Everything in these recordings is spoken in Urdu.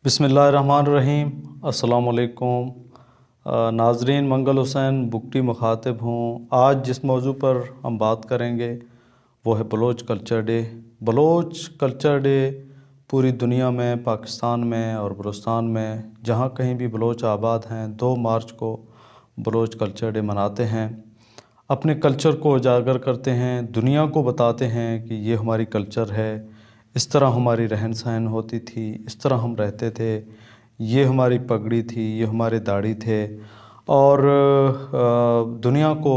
بسم اللہ الرحمن الرحیم۔ السلام علیکم ناظرین، منگل حسین بگٹی مخاطب ہوں۔ آج جس موضوع پر ہم بات کریں گے وہ ہے Baloch culture day. Baloch culture day پوری دنیا میں، پاکستان میں اور بلوچستان میں جہاں کہیں بھی بلوچ آباد ہیں 2 مارچ کو بلوچ کلچر ڈے مناتے ہیں۔ اپنے کلچر کو اجاگر کرتے ہیں، دنیا کو بتاتے ہیں کہ یہ ہماری کلچر ہے، اس طرح ہماری رہن سہن ہوتی تھی، اس طرح ہم رہتے تھے، یہ ہماری پگڑی تھی، یہ ہمارے داڑھی تھے، اور دنیا کو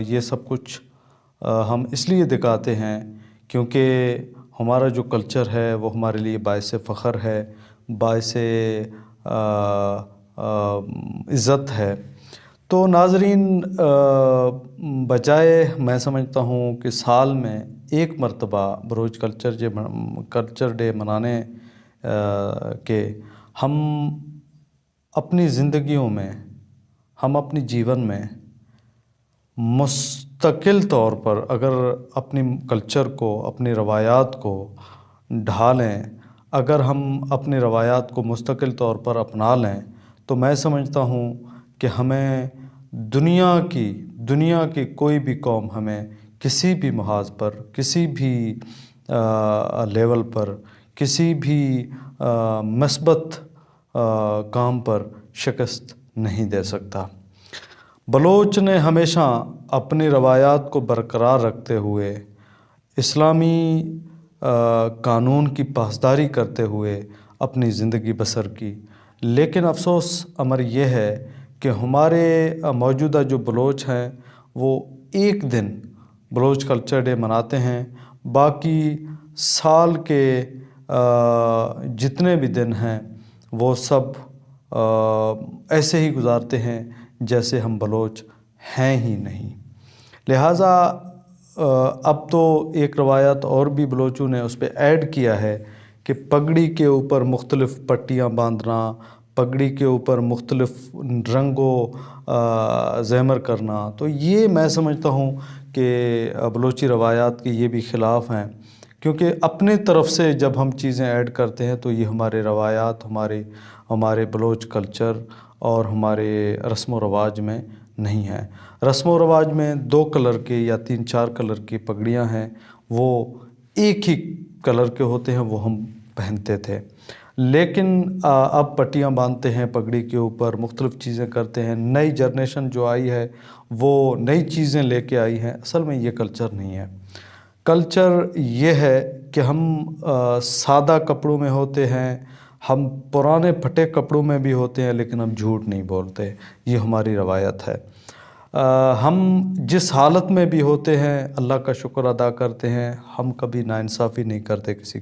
یہ سب کچھ ہم اس لیے دکھاتے ہیں کیونکہ ہمارا جو کلچر ہے وہ ہمارے لیے باعث فخر ہے، باعث عزت ہے۔ تو ناظرین، بجائے میں سمجھتا ہوں کہ سال میں ایک مرتبہ بلوچ کلچر ڈے منانے کے ہم اپنی زندگیوں میں، ہم اپنی جیون میں مستقل طور پر اگر اپنی کلچر کو، اپنی روایات کو ڈھالیں، اگر ہم اپنی روایات کو مستقل طور پر اپنا لیں تو میں سمجھتا ہوں کہ ہمیں دنیا کی کوئی بھی قوم ہمیں کسی بھی محاذ پر، کسی بھی لیول پر، کسی بھی مثبت کام پر شکست نہیں دے سکتا۔ بلوچ نے ہمیشہ اپنی روایات کو برقرار رکھتے ہوئے، اسلامی قانون کی پاسداری کرتے ہوئے اپنی زندگی بسر کی، لیکن افسوس امر یہ ہے کہ ہمارے موجودہ جو بلوچ ہیں وہ ایک دن بلوچ کلچر ڈے مناتے ہیں، باقی سال کے جتنے بھی دن ہیں وہ سب ایسے ہی گزارتے ہیں جیسے ہم بلوچ ہیں ہی نہیں۔ لہٰذا اب تو ایک روایت اور بھی بلوچوں نے اس پہ ایڈ کیا ہے کہ پگڑی کے اوپر مختلف پٹیاں باندھنا، پگڑی کے اوپر مختلف رنگوں زیمر کرنا، تو یہ میں سمجھتا ہوں کہ بلوچی روایات کے یہ بھی خلاف ہیں، کیونکہ اپنے طرف سے جب ہم چیزیں ایڈ کرتے ہیں تو یہ ہمارے روایات، ہمارے بلوچ کلچر اور ہمارے رسم و رواج میں نہیں ہیں۔ رسم و رواج میں 2 کلر کے یا 3-4 کلر کی پگڑیاں ہیں، وہ ایک ہی کلر کے ہوتے ہیں، وہ ہم پہنتے تھے، لیکن اب پٹیاں باندھتے ہیں پگڑی کے اوپر، مختلف چیزیں کرتے ہیں۔ نئی جنریشن جو آئی ہے وہ نئی چیزیں لے کے آئی ہیں، اصل میں یہ کلچر نہیں ہے۔ کلچر یہ ہے کہ ہم سادہ کپڑوں میں ہوتے ہیں، ہم پرانے پھٹے کپڑوں میں بھی ہوتے ہیں، لیکن ہم جھوٹ نہیں بولتے، یہ ہماری روایت ہے۔ ہم جس حالت میں بھی ہوتے ہیں اللہ کا شکر ادا کرتے ہیں، ہم کبھی ناانصافی نہیں کرتے کسی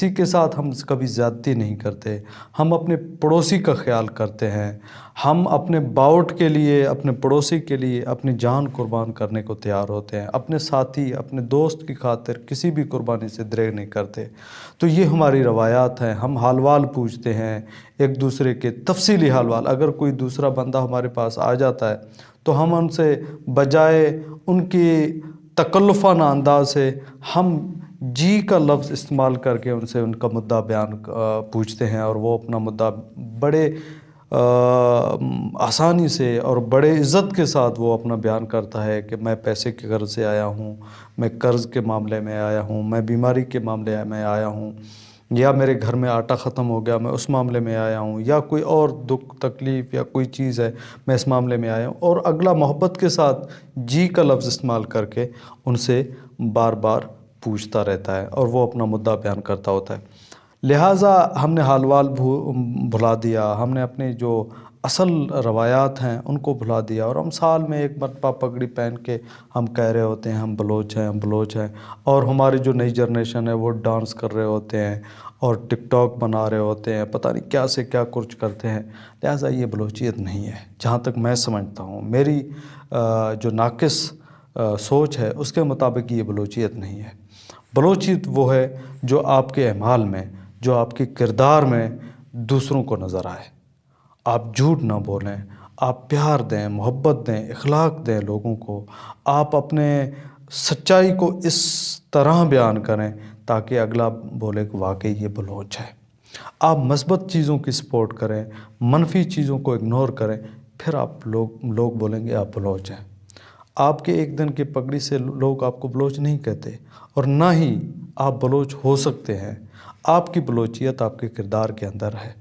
کے ساتھ ہم کبھی زیادتی نہیں کرتے، ہم اپنے پڑوسی کا خیال کرتے ہیں، ہم اپنے باؤٹ کے لیے، اپنے پڑوسی کے لیے اپنی جان قربان کرنے کو تیار ہوتے ہیں، اپنے ساتھی، اپنے دوست کی خاطر کسی بھی قربانی سے دریغ نہیں کرتے۔ تو یہ ہماری روایات ہیں۔ ہم حال وال پوچھتے ہیں ایک دوسرے کے، تفصیلی حال وال۔ اگر کوئی دوسرا بندہ ہمارے پاس آ جاتا ہے تو ہم ان سے بجائے ان کی تکلفانہ انداز سے ہم جی کا لفظ استعمال کر کے ان سے ان کا مدعا بیان پوچھتے ہیں، اور وہ اپنا مدعا بڑے آسانی سے اور بڑے عزت کے ساتھ وہ اپنا بیان کرتا ہے کہ میں پیسے کے غرض سے آیا ہوں، میں قرض کے معاملے میں آیا ہوں، میں بیماری کے معاملے میں آیا ہوں، یا میرے گھر میں آٹا ختم ہو گیا میں اس معاملے میں آیا ہوں، یا کوئی اور دکھ تکلیف یا کوئی چیز ہے میں اس معاملے میں آیا ہوں، اور اگلا محبت کے ساتھ جی کا لفظ استعمال کر کے ان سے بار بار پوچھتا رہتا ہے اور وہ اپنا مدعا بیان کرتا ہوتا ہے۔ لہٰذا ہم نے حال وال بھلا دیا، ہم نے اپنی جو اصل روایات ہیں ان کو بھلا دیا، اور ہم سال میں ایک مرتبہ پگڑی پہن کے ہم کہہ رہے ہوتے ہیں ہم بلوچ ہیں، ہم بلوچ ہیں، اور ہماری جو نئی جنریشن ہے وہ ڈانس کر رہے ہوتے ہیں اور ٹک ٹاک بنا رہے ہوتے ہیں، پتہ نہیں کیا سے کیا کچھ کرتے ہیں۔ لہٰذا یہ بلوچیت نہیں ہے، جہاں تک میں سمجھتا ہوں، میری جو ناقص سوچ ہے اس کے مطابق یہ بلوچیت نہیں ہے۔ بلوچیت وہ ہے جو آپ کے اعمال میں، جو آپ کے کردار میں دوسروں کو نظر آئے۔ آپ جھوٹ نہ بولیں، آپ پیار دیں، محبت دیں، اخلاق دیں لوگوں کو، آپ اپنے سچائی کو اس طرح بیان کریں تاکہ اگلا بولے کہ واقعی یہ بلوچ ہے۔ آپ مثبت چیزوں کی سپورٹ کریں، منفی چیزوں کو اگنور کریں، پھر آپ لوگ بولیں گے آپ بلوچ ہیں۔ آپ کے ایک دن کی پگڑی سے لوگ آپ کو بلوچ نہیں کہتے، اور نہ ہی آپ بلوچ ہو سکتے ہیں۔ آپ کی بلوچیت آپ کے کردار کے اندر ہے۔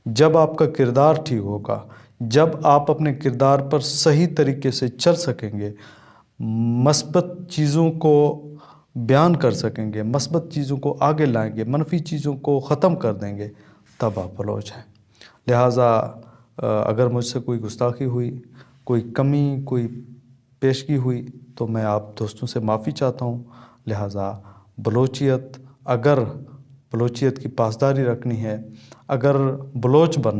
جب آپ کا کردار ٹھیک ہوگا، جب آپ اپنے کردار پر صحیح طریقے سے چل سکیں گے، مثبت چیزوں کو بیان کر سکیں گے، مثبت چیزوں کو آگے لائیں گے، منفی چیزوں کو ختم کر دیں گے، تب آپ بلوچ ہیں۔ لہٰذا اگر مجھ سے کوئی گستاخی ہوئی، کوئی کمی، کوئی پیشگی ہوئی، تو میں آپ دوستوں سے معافی چاہتا ہوں۔ لہٰذا بلوچیت، اگر بلوچیت کی پاسداری رکھنی ہے، اگر بلوچ بننا